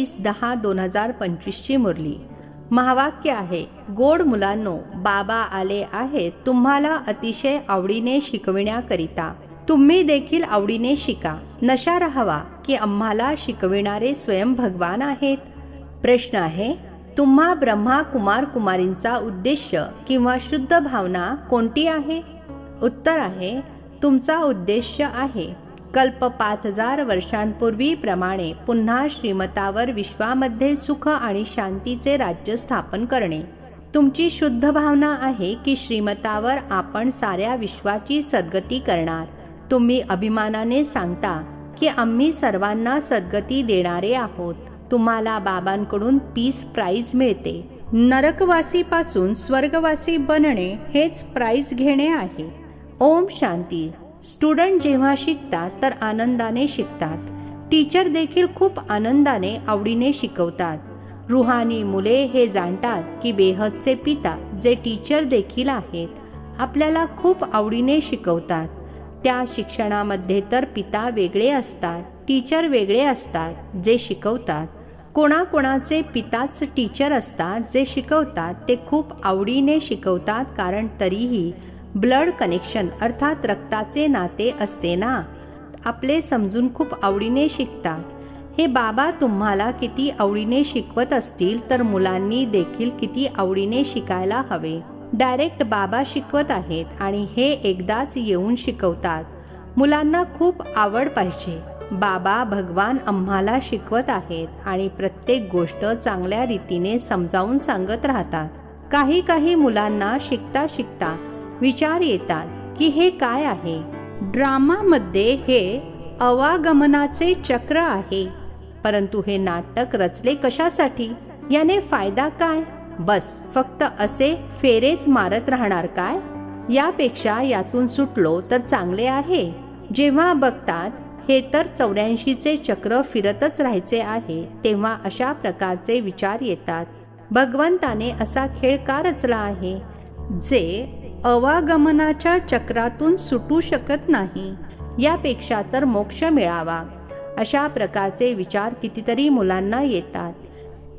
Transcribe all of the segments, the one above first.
29/10/2025ची मुरली. महावाक्य आहे, गोड मुलांनो, बाबा आले आहेत तुम्हाला अतिशय आवडीने शिकविण्याकरिता. तुम्ही देखील आवडीने शिका. नशा राहावा की आम्हाला शिकविणारे स्वयं भगवान आहेत. प्रश्न आहे, तुम्हा ब्रह्मा कुमार कुमारींचा उद्देश्य किंवा शुद्ध भावना कोणती आहे? उत्तर आहे, तुमचा उद्देश्य आहे कल्प 5000 वर्षांपूर्वीप्रमाणे पुन्हा श्रीमतावर विश्वामध्ये सुख आणि शांतीचे राज्य स्थापन करणे. तुमची शुद्ध भावना आहे की श्रीमतावर आपण साऱ्या विश्वाची सद्गती करणार. तुम्ही अभिमानाने सांगता की आम्ही सर्वांना सद्गती देणारे आहोत. तुम्हाला बाबांकडून पीस प्राइज मिळते. नरकवासीपासून स्वर्गवासी बनणे हेच प्राइज घेणे आहे. ओम शांती. स्टुडंट जेव्हा शिकतात तर आनंदाने शिकतात. टीचर देखील खूप आनंदाने आवडीने शिकवतात. रुहानी मुले हे जाणतात की बेहदचे पिता जे टीचर देखील आहेत आपल्याला खूप आवडीने शिकवतात. त्या शिक्षणामध्ये तर पिता वेगळे असतात, टीचर वेगळे असतात जे शिकवतात. कोणाकोणाचे पिताच टीचर असतात जे शिकवतात. ते खूप आवडीने शिकवतात कारण तरीही ब्लड कनेक्शन अर्थात रक्ताचे नाते असते ना. आपले समजून खूप आवडीने शिकतात. हे बाबा तुम्हाला किती आवडीने शिकवत असतील तर मुलांनी देखील किती आवडीने शिकायला हवे. डायरेक्ट बाबा शिकवत आहेत आणि हे एकदाच येऊन शिकवतात. मुलांना खूप आवड पाहिजे. बाबा भगवान आम्हाला शिकवत आहेत आणि प्रत्येक गोष्ट चांगल्या रीतीने समजावून सांगत राहतात. काही मुलांना शिकता शिकता विचार येतात की हे काय आहे. ड्रामामध्ये हे अवागमनाचे चक्र आहे. परंतु हे नाटक रचले कशासाठी? याने फायदा काय? बस फक्त असे फेरेच मारत राहणार काय? यापेक्षा यातून सुटलो तर चांगले आहे. जेव्हा बघतात हे तर 84चे चक्र फिरतच राहायचे आहे तेव्हा अशा प्रकारचे विचार येतात. भगवंताने असा खेळ का रचला आहे जे अवागमनाच्या चक्रातून सुटू शकत नाही? यापेक्षा तर मोक्ष मिळावा. अशा प्रकारचे विचार कितीतरी मुलांना येतात.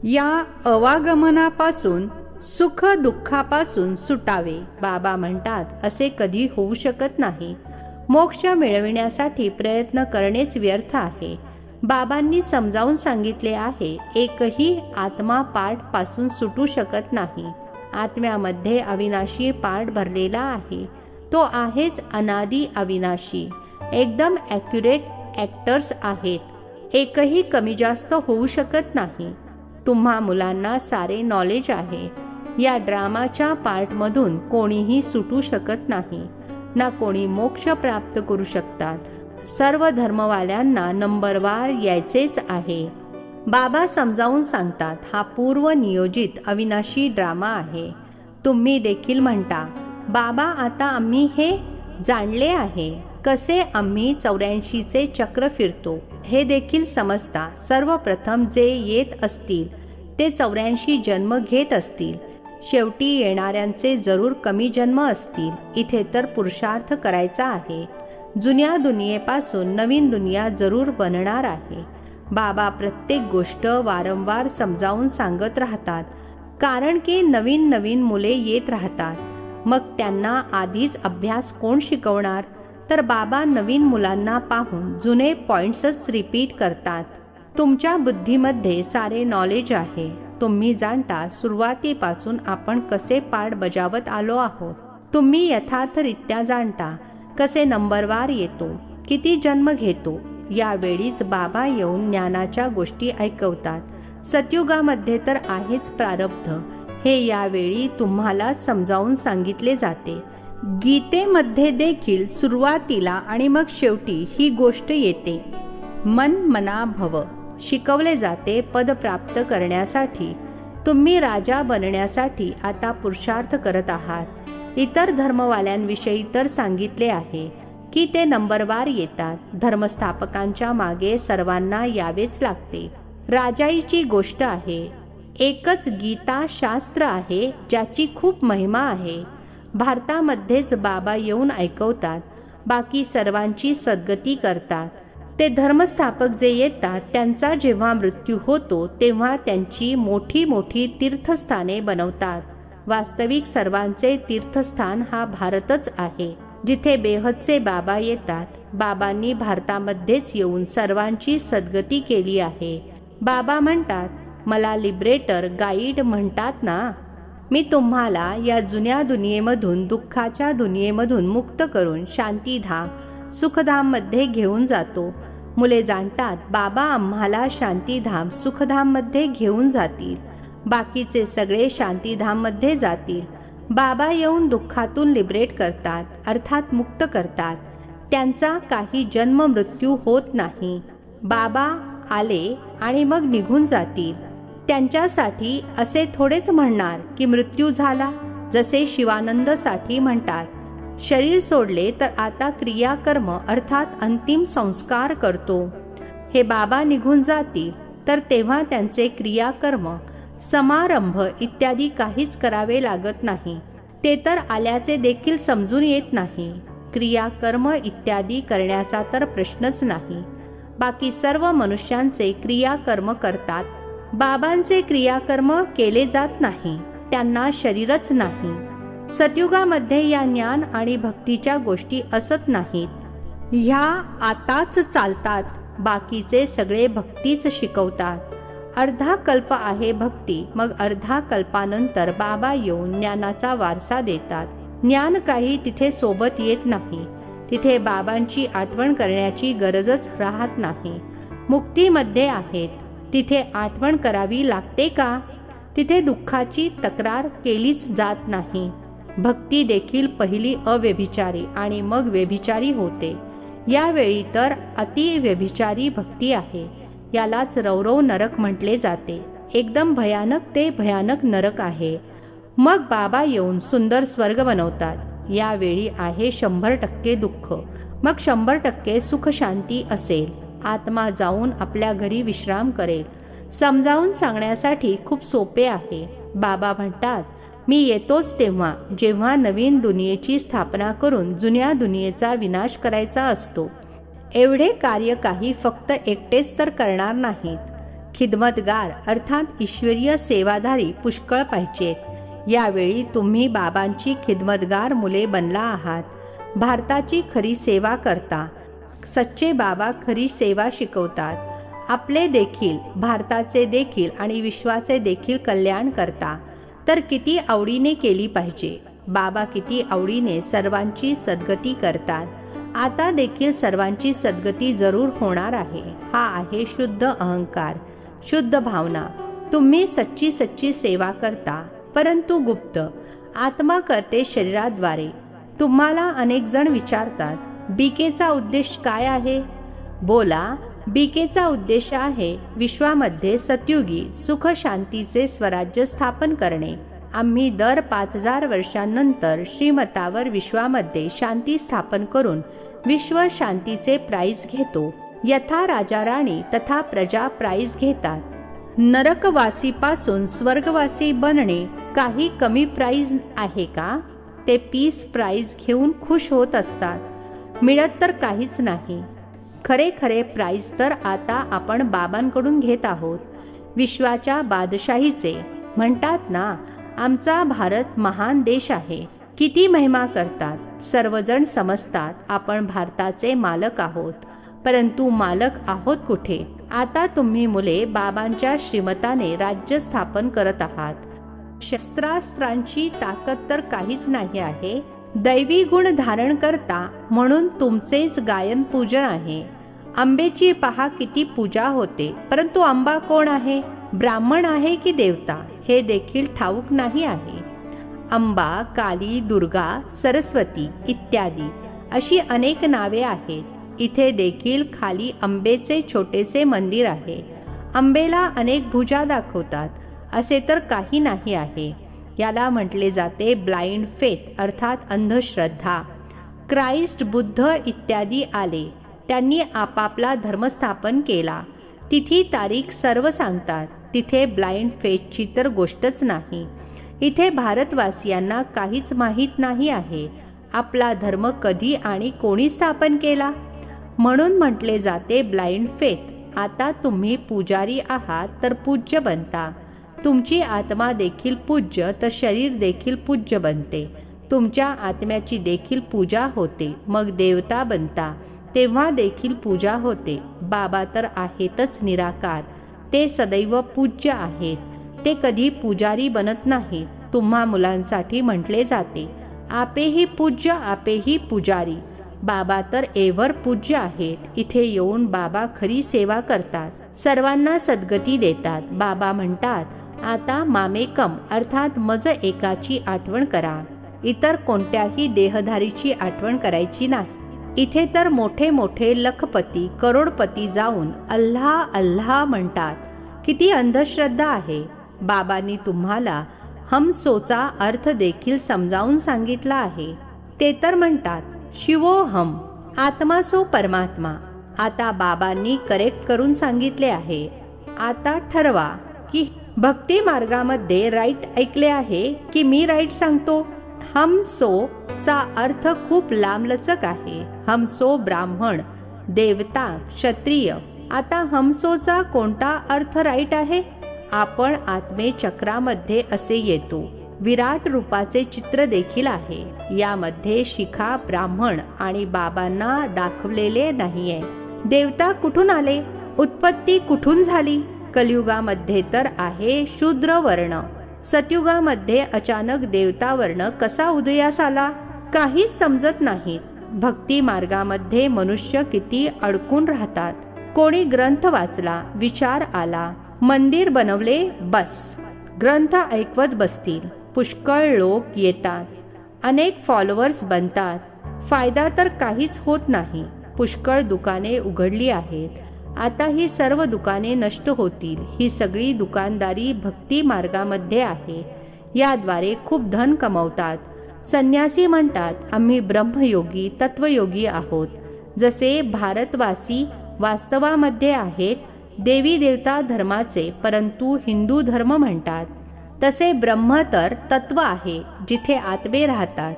या अवागमनापासून सुख दुःखापासून सुटावे. बाबा म्हणतात असे कधी होऊ शकत नाही. मोक्ष मिळविण्यासाठी प्रयत्न करणेच व्यर्थ आहे. बाबांनी समजावून सांगितले आहे एकही आत्मा पार्ट पासून सुटू शकत नाही. आत्म्यामध्ये अविनाशी पार्ट भरलेला आहे. तो आहेच अनादी अविनाशी. एकदम ॲक्युरेट ॲक्टर्स आहेत. एकही कमी जास्त होऊ शकत नाही. तुम्हा मुलांना सारे नॉलेज आहे. या ड्रामाच्या पार्टमधून कोणीही सुटू शकत नाही ना कोणी मोक्ष प्राप्त करू शकतात. सर्व धर्मवाल्यांना नंबरवार यायचेच आहे. बाबा समजावून सांगतात हा पूर्वनियोजित अविनाशी ड्रामा आहे. तुम्ही देखील म्हणता बाबा आता आम्ही हे जाणले आहे कसे आम्ही 84चे चक्र फिरतो हे देखील समजता. सर्वप्रथम जे येत असतील ते 84 जन्म घेत असतील. शेवटी येणाऱ्यांचे जरूर कमी जन्म असतील. इथे तर पुरुषार्थ करायचा आहे. जुन्या दुनियेपासून नवीन दुनिया जरूर बनणार आहे. बाबा प्रत्येक गोष्ट वारंवार समजावून सांगत राहतात कारण की नवीन नवीन मुले येत राहतात. मग त्यांना आधीच अभ्यास कोण शिकवणार? तर बाबा नवीन मुलांना पाहून जुने पॉइंट्सच रिपीट करतात. तुमच्या बुद्धीमध्ये सारे नॉलेज आहे. तुम्ही जाणता सुरुवातीपासून आपण कसे पाठ बजावत आलो आहोत. तुम्ही यथार्थरित्या जाणता कसे नंबरवार येतो, किती जन्म घेतो. यावेळीच बाबा येऊन ज्ञानाच्या गोष्टी ऐकवतात. सतयुगामध्ये तर आहेच प्रारब्ध. हे यावेळी तुम्हाला समजावून सांगितले जाते. गीतेमध्ये देखील सुरुवातीला आणि मग शेवटी ही गोष्ट येते. मन मना भव शिकवले जाते. पद प्राप्त करण्यासाठी तुम्ही राजा बनण्यासाठी आता पुरुषार्थ करत आहात. इतर धर्मवाल्यांविषयी तर सांगितले आहे की ते नंबरवार येतात. धर्मस्थापकांच्या मागे सर्वांना यावेच लागते. राजाईची गोष्ट आहे. एकच गीता शास्त्र आहे ज्याची खूप महिमा आहे. भारतामध्येच बाबा येऊन ऐकवतात. बाकी सर्वांची सद्गती करतात. ते धर्मस्थापक जे येतात त्यांचा जेव्हा मृत्यू होतो तेव्हा त्यांची मोठी मोठी तीर्थस्थाने बनवतात. वास्तविक सर्वांचे तीर्थस्थान हा भारतच आहे, जिथे बेहदचे बाबा येतात. बाबांनी भारतामध्येच येऊन सर्वांची सद्गती केली आहे. बाबा म्हणतात, मला लिबरेटर गाईड म्हणतात ना, मी तुम्हाला या जुन्या दुनियेमधून, दुःखाच्या दुनियेमधून मुक्त करून शांतीधाम, सुखधाममध्ये घेऊन जातो. मुले जाणतात, बाबा आम्हाला शांतीधाम, सुखधाममध्ये घेऊन जातील. बाकीचे सगळे शांतीधाममध्ये जातील. बाबा येऊन दुःखातून लिबरेट करतात, अर्थात मुक्त करतात. त्यांचा काही जन्म मृत्यू होत नाही. बाबा आले आणि मग निघून जातील. त्यांच्यासाठी असे थोडेच म्हणणार की मृत्यू झाला, जसे शिवानंदसाठी म्हणतात. शरीर सोडले तर आता क्रियाकर्म अर्थात अंतिम संस्कार करतो. हे बाबा निघून जातील तर तेव्हा त्यांचे क्रियाकर्म, समारंभ इत्यादी काहीच करावे लागत नाही. ते तर आल्याचे देखील समजून येत नाही. क्रियाकर्म इत्यादी करण्याचा तर प्रश्नच नाही. बाकी सर्व मनुष्यांचे क्रियाकर्म करतात. बाबांचे क्रियाकर्म केले जात नाही. त्यांना शरीरच नाही. सतयुगामध्ये या ज्ञान आणि भक्तीच्या गोष्टी असत नाहीत. ह्या आताच चालतात. बाकीचे सगळे भक्तीच शिकवतात. अर्धा कल्प आहे भक्ती, मग अर्धा कल्पानंतर बाबा येऊन ज्ञानाचा वारसा देतात. ज्ञान काही तिथे सोबत येत नाही. तिथे बाबांची आठवण करण्याची गरजच राहत नाही. मुक्तीमध्ये आहेत, तिथे आठवण करावी लागते का? तिथे दुःखाची तक्रार केलीच जात नाही. भक्ती देखील पहिली अव्यभिचारी आणि मग व्यभिचारी होते. यावेळी तर अतिव्यभिचारी भक्ती आहे. यालाच रौरव नरक म्हटले जाते. एकदम भयानक ते भयानक नरक आहे. मग बाबा येऊन सुंदर स्वर्ग बनवतात. यावेळी आहे 100% दुःख, मग 100% सुख शांती असेल. आत्मा जाऊन आपल्या घरी विश्राम करेल. समजावून सांगण्यासाठी खूप सोपे आहे. बाबा म्हणतात, मी येतोच तेव्हा जेव्हा नवीन दुनियेची स्थापना करून जुन्या दुनियेचा विनाश करायचा असतो. एवढे कार्य काही फक्त एकटेच तर करणार नाहीत. खिदमतगार अर्थात ईश्वरीय सेवाधारी पुष्कळ पाहिजेत. यावेळी तुम्ही बाबांची खिदमतगार मुले बनला आहात. भारताची खरी सेवा करता. सच्चे बाबा खरी सेवा शिकवतात. आपले देखील, भारताचे देखील आणि विश्वाचे देखील कल्याण करता. तर किती आवडीने केली पाहिजे. बाबा किती आवडीने सर्वांची सद्गती करतात. आता देखील सर्वांची सद्गती जरूर होणार आहे. हा आहे शुद्ध अहंकार, शुद्ध भावना. तुम्ही सच्ची सच्ची सेवा करता, परंतु गुप्त. आत्मा करते शरीराद्वारे. तुम्हाला अनेक जण विचारतात, बीकेचा उद्देश काय आहे? बोला, बीकेचा उद्देश आहे विश्वामध्ये सतयुगी सुख शांतीचे स्वराज्य स्थापन करणे. आम्ही दर 5000 वर्षांनंतर श्रीमतावर विश्वामध्ये शांती स्थापन करून विश्व शांतीचे प्राइज घेतो. यथा राजा राणी तथा प्रजा प्राइज घेतात. नरकवासीपासून स्वर्गवासी बनणे काही कमी प्राइज आहे का? ते पीस प्राइज घेऊन खुश होत असतात. मिळत तर काहीच नाही. खरे खरे प्राइज तर आता आपण बाबांकडून घेत आहोत. विश्वाच्या बादशाहीचे. म्हणतात ना, आमचा भारत महान देश आहे. किती महिमा करतात. सर्वजण समजतात आपण भारताचे मालक आहोत. परंतु मालक आहोत कुठे? आता तुम्ही मुले बाबांच्या श्रीमताने राज्य स्थापन करत आहात. शस्त्रास्त्रांची ताकद तर काहीच नाही आहे. दैवी गुण धारण करता म्हणून तुमचेच गायन पूजन आहे. आंबेची पहा किती पूजा होते, परंतु आंबा कोण आहे? ब्राह्मण आहे की देवता हे देखील ठाऊक नाही आहे. अंबा, काली, दुर्गा, सरस्वती इत्यादी अशी अनेक नावे आहेत. इथे देखील खाली अंबेचे छोटेसे मंदिर आहे. अंबेला अनेक भुजा दाखवतात असे तर काही नाही आहे. याला म्हटले जाते ब्लाइंड फेथ अर्थात अंधश्रद्धा. क्राइस्ट, बुद्ध इत्यादी आले. त्यांनी आपापला धर्म स्थापन केला. तिथी तारीख सर्व सांगतात. तिथे ब्लाइंड फेथची तर गोष्टच नाही. इथे भारतवासियांना काहीच माहीत नाही आहे. आपला धर्म कधी आणि कोणी स्थापन केला? म्हणून म्हटले जाते ब्लाइंड फेथ। आता तुम्ही पुजारी आहात तर पूज्य बनता। तुमची आत्मा देखील पूज्य तर शरीर देखील पूज्य बनते। तुमच्या आत्म्याची देखील पूजा होते, मग देवता बनता तेव्हा देखील पूजा होते। बाबा तर आहेतच निराकार, ते सदैव पूज्य आहेत, ते कधी पुजारी बनत नाहीत। तुम्हा मुलांसाठी म्हटले जाते आपेही पूज्य आपेही पुजारी। बाबा तर एव्हर पूज्य आहेत। इथे येऊन बाबा खरी सेवा करतात, सर्वांना सद्गती देतात। बाबा म्हणतात आता मामेकम अर्थात मज एकाची आठवण करा, इतर कोणत्याही देहधारीची आठवण करायची नाही। इथे तर मोठे मोठे लखपती करोडपती जाऊन अल्लाह अल्लाह म्हणतात। किती अंधश्रद्धा आहे। बाबांनी तुम्हाला हमसोचा अर्थ देखील समजावून सांगितला आहे। ते तर म्हणतात शिवोहम, आत्मा सो परमात्मा। आता बाबांनी करेक्ट करून सांगितले आहे। आता ठरवा की भक्ती मार्गामध्ये राईट ऐकले आहे की मी राईट सांगतो। हमसो चा अर्थ खूप लांबलचक आहे। हमसो ब्राह्मण, देवता, क्षत्रिय। आता हमसोचा कोणता अर्थ राईट आहे? आपण आत्मे चक्रामध्ये असे येतो। विराट रूपाचे चित्र देखील आहे। यामध्ये शिखा ब्राह्मण आणि बाबांना दाखवलेले नाहीये। देवता कुठून आले? उत्पत्ती कुठून झाली? कलियुगामध्ये तर आहे शूद्र वर्ण। सतयुगामध्ये अचानक देवता वर्ण कसा उदयास आला? काहीच समजत नाही। भक्ती मार्गामध्ये मनुष्य किती अडकून राहतात। कोणी ग्रंथ वाचला, विचार आला, मंदिर बनवले, बस ग्रंथ ऐकवत बसतील। पुष्कळ लोक येतात, अनेक फॉलोअर्स बनतात, फायदा तर काहीच होत नाही। पुष्कळ दुकाने उघडली आहेत, आता ही सर्व दुकाने नष्ट होतील। ही सगळी दुकानदारी भक्ती मार्गामध्ये आहे। याद्वारे खूप धन कमवतात। संन्यासी म्हणतात आम्ही ब्रह्मयोगी तत्वयोगी आहोत। जसे भारतवासी वास्तवामध्ये आहेत देवी देवता धर्माचे, परंतु हिंदू धर्म म्हणतात। तसे ब्रह्म तर तत्व आहे, जिथे आत्मे राहतात।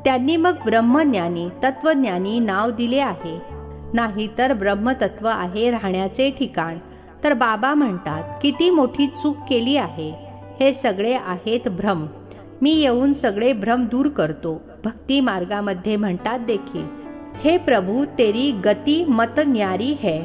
त्यांनी मग ब्रह्मज्ञानी तत्वज्ञानी नाव दिले आहे, नाही तर ब्रह्मतत्व आहे राहण्याचे ठिकाण। तर बाबा म्हणतात किती मोठी चूक केली आहे। हे सगळे आहेत भ्रम। मी येऊन सगळे भ्रम दूर करतो। भक्ती मार्गामध्ये म्हणतात देखील हे प्रभू तेरी गती मत न्यारी है।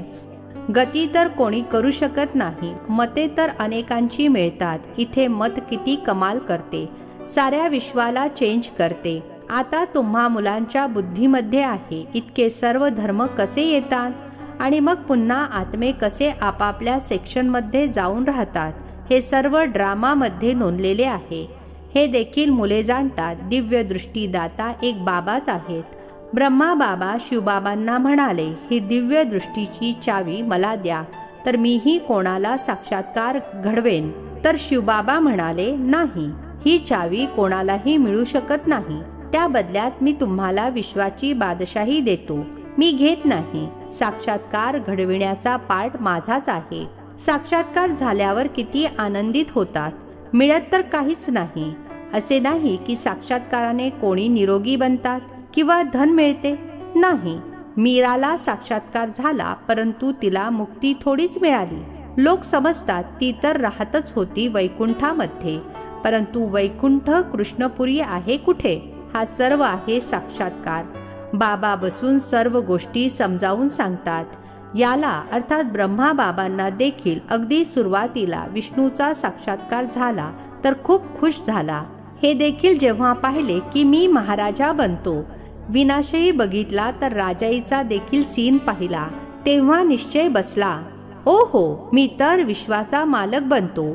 गती तर कोणी करू शकत नाही, मते तर अनेकांची मिळतात। इथे मत किती कमाल करते, साऱ्या विश्वाला चेंज करते। आता तुम्हा मुलांच्या बुद्धीमध्ये आहे इतके सर्व धर्म कसे येतात आणि मग पुन्हा आत्मे कसे आपापल्या सेक्शनमध्ये जाऊन राहतात, हे सर्व ड्रामामध्ये नोंदलेले आहे। हे देखील मुले जाणतात। दिव्य दृष्टीदाता एक बाबाच आहेत। ब्रह्मा बाबा शिवबाबांना म्हणाले ही दिव्य दृष्टीची चावी मला द्या, तर मीही कोणाला साक्षात्कार घडवेन। तर शिवबाबा म्हणाले नाही, ही चावी कोणालाही मिळू शकत नाही। त्या बदल्यात मी तुम्हाला विश्वाची बादशाही देतो। मी घेत नाही। साक्षात्कार घडविण्याचा पार्ट माझाच आहे। साक्षात्कार झाल्यावर किती आनंदित होतात, मिळत तर काहीच नाही। असे नाही की साक्षात्काराने कोणी निरोगी बनतात किंवा धन मिळते, नाही। मीराला साक्षात्कार झाला, परंतु तिला मुक्ती थोडीच मिळाली। लोक समजतात ती तर राहतच होती वैकुंठामध्ये, परंतु वैकुंठ कृष्णपुरी आहे कुठे? हा सर्व आहे साक्षात्कार। बाबा बसून सर्व गोष्टी समजावून सांगतात। याला अर्थात ब्रह्मा बाबांना देखील अगदी सुरुवातीला विष्णूचा साक्षात्कार झाला तर खूप खुश झाला। हे देखील जेव्हा पाहिले की मी महाराजा बनतो, विनाशही बघितला तर राजाईचा देखील सीन पाहिला, तेव्हा निश्चय बसला, ओहो मी तर विश्वाचा मालक बनतो।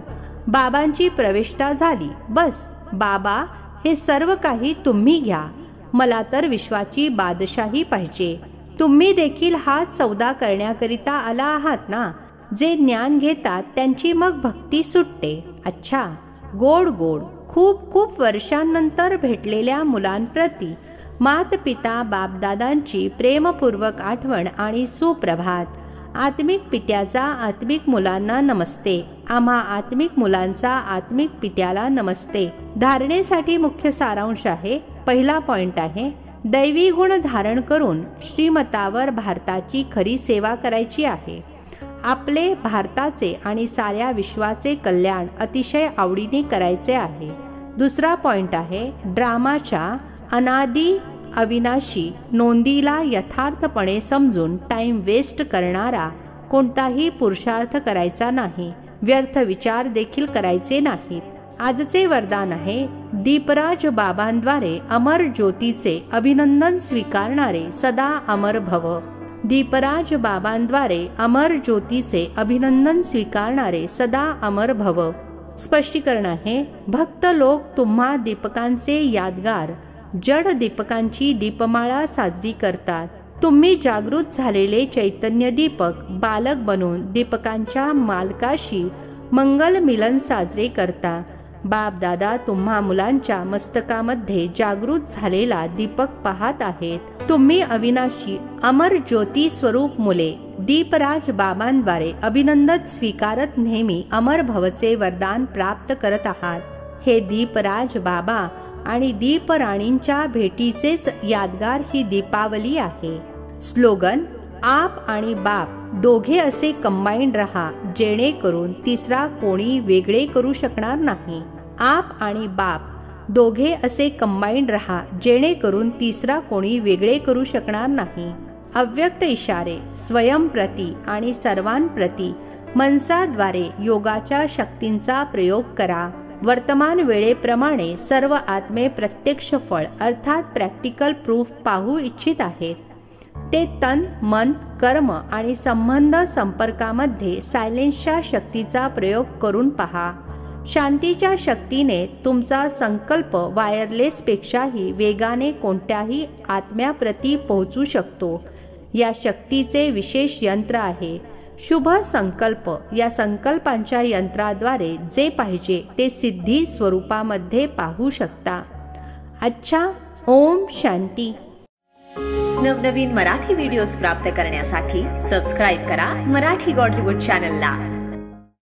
बाबांची प्रवेशता झाली। बस बाबा हे सर्व काही तुम्ही घ्या, मला तर विश्वाची बादशाही पाहिजे। तुम्ही देखील हा सौदा करण्याकरिता आला आहात ना? जे ज्ञान घेतात त्यांची मग भक्ती सुटते। अच्छा, गोड गोड खूप खूप वर्षांनंतर भेटलेल्या मुलांप्रती मात पिता बापदादांची प्रेमपूर्वक आठवण आणि सुप्रभात। आत्मिक पित्याचा आत्मिक मुलांना नमस्ते। आम्हा आत्मिक मुलांचा आत्मिक पित्याला नमस्ते। धारणेसाठी मुख्य सारांश आहे। पहिला पॉइंट आहे दैवी गुण धारण करून श्रीमतावर भारताची खरी सेवा करायची आहे. आपले, भारताचे आणि साऱ्या विश्वाचे कल्याण अतिशय आवडीने करायचे आहे. दुसरा पॉइंट आहे, ड्रामाच्या अनादी अविनाशी नोंदीला यथार्थपणे समजून टाइम वेस्ट करणारा कोणताही पुरुषार्थ करायचा नाही. व्यर्थ विचार देखील करायचे नाहीत. आजचे वरदान आहे, दीपराज बाबांद्वारे अमर ज्योतीचे अभिनंदन स्वीकारणारे सदा अमर भव. दीपराज बाबांद्वारे अमर ज्योतीचे अभिनंदन स्वीकारणारे सदा अमर भव. स्पष्टीकरण आहे, भक्त लोक तुम्हा दीपकांचे यादगार जड दीपकांची दीपमाळा साजरी करतात. तुम्ही जागृत झालेले चैतन्य दीपक बालक बनून दीपकांच्या मालकाशी मंगल मिलन साजरे करता. बाप दादा तुम्हा मुलांच्या मस्तकामध्ये जागृत झालेला दीपक पाहत आहेत. तुम्ही अविनाशी अमर ज्योती स्वरूप मुले दीपराज बाबांद्वारे अभिनंदन स्वीकारत नेहमी अमर भवचे वरदान प्राप्त करत आहात. हे दीपराज बाबा आणि दीपराणींच्या भेटीचेच यादगार ही दीपावली आहे. स्लोगन, आप आणि बाप दोघे असे कंबाईंड रहा जेणेकरून तिसरा कोणी वेगळे करू शकणार नाही. आप आणि बाप दोघे असे कंबाईंड रहा जेणेकरून तिसरा कोणी वेगळे करू शकणार नाही. अव्यक्त इशारे स्वयंप्रती आणि सर्वांप्रती मनसाद्वारे योगाच्या शक्तींचा प्रयोग करा. वर्तमान वेळेप्रमाणे सर्व आत्मे प्रत्यक्ष फळ अर्थात प्रॅक्टिकल प्रूफ पाहू इच्छित आहेत. ते तन, मन, कर्म आणि संबंध संपर्कामध्ये सायलेन्सच्या शक्तीचा प्रयोग करून पहा. शांतीच्या शक्तीने तुमचा संकल्प वायरलेसपेक्षाही वेगाने कोणत्याही आत्म्याप्रती पोहोचू शकतो. या शक्तीचे विशेष यंत्र आहे शुभ संकल्प. या संकल्पांच्या यंत्राद्वारे जे पाहिजे ते सिद्धी स्वरूपामध्ये पाहू शकता. अच्छा, ओम शांती. नवनवीन मराठी व्हिडिओज प्राप्त करण्यासाठी सबस्क्राईब करा मराठी गॉड रिपोर्ट चॅनलला.